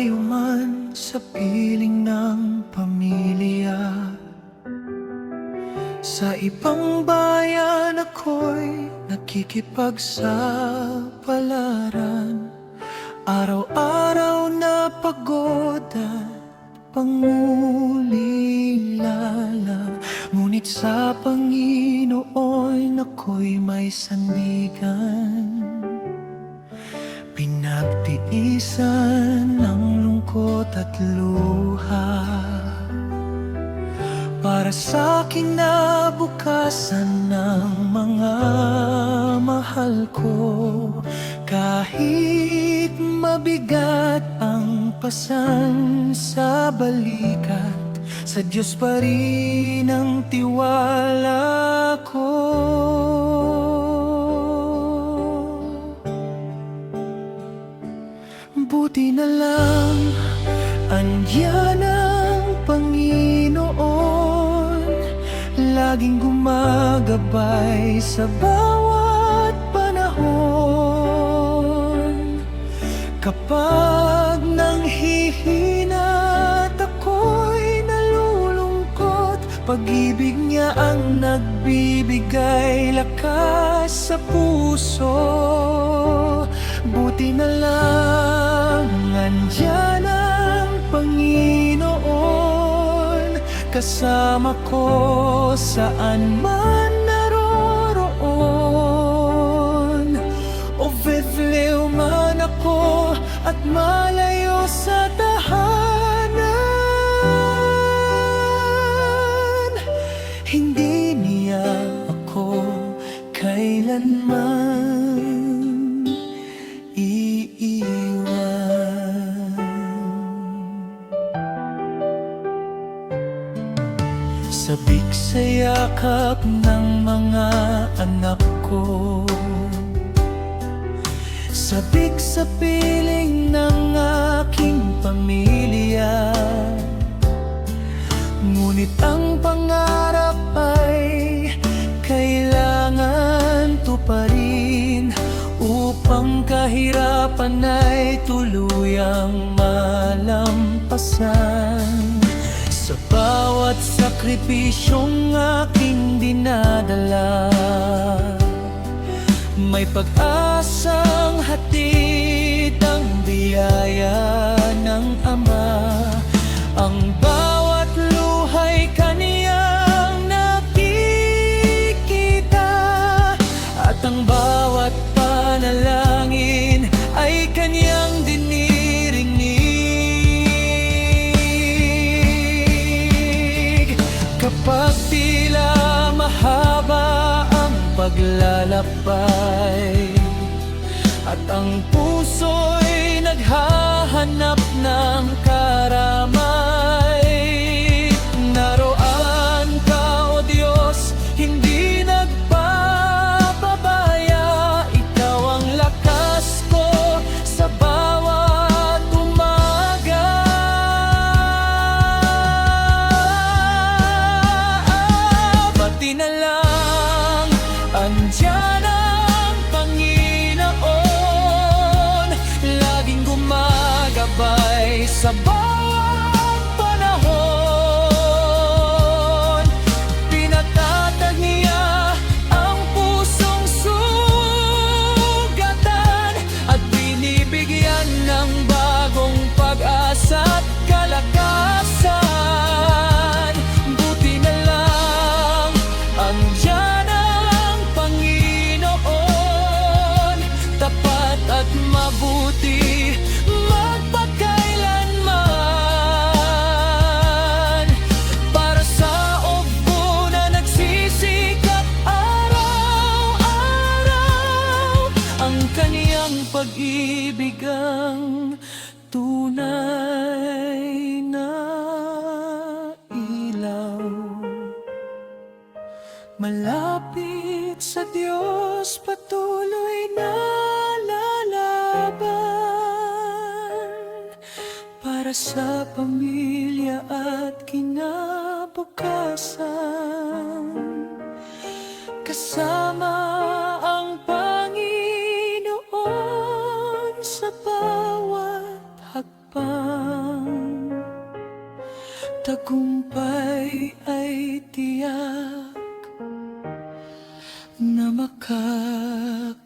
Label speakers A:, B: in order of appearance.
A: malayo man sa piling ng pamilya, sa ibang bayan ako'y nakikipagsapalaran. Araw-araw na pagod at pangulilala, ngunit sa Panginoon ako'y may sandigan. Pinagtiisan ng lungkot at luha para sa kinabukasan ng mga mahal ko. Kahit mabigat ang pasan sa balikat, sa Diyos pa rin ang tiwala ko. Buti na lang andiyan ang Panginoon, laging gumagabay sa bawat panahon. Kapag nanghihina at ako'y nalulungkot, pag-ibig niya ang nagbibigay lakas sa puso. Buti na lang andiyan ang Panginoon, kasama ko saan man naroroon. O vevlew man ako at malayo sa tahanan, hindi niya ako kailanman iiwan. Sabik sa yakap ng mga anak ko, sabik sa piling ng aking pamilya, ngunit ang pangarap ay kailangan tuparin upang kahirapan ay tuluyang malampasan. Sa bawat sakripisyong aking dinadala, may pag-asang hatid ang biyaya ng Ama. Ang bawat luha'y Kaniyang nakikita, at ang bawat panalangin ay Kaniyang dinirinig. Kapag tila mahaba ang paglalakbay at ang puso'y naghahanap ng karamay, naroon ka, O Diyos, hindi nagpapabaya. Ikaw ang lakas ko sa bawat umaga. Pati na lang andiyan ang Panginoon, laging gumagabay sa bawat panahon. Pinatatag niya ang pusong sugatan at binibigyan ng bagong pag-asa at kalakasan. Buti na lang andiyan ang Panginoon, tapat at mabuti magpakailanman. Para sa ugpo na nagsisikap araw-araw, ang Kaniyang pag-ibig ang tunay na ilaw. Malapit sa Diyos patuloy na lalaban, para sa pamilya at kinabukasan. Kasama ang Panginoon sa bawat hakbang. tagumpay ay tiyak na makakamtan.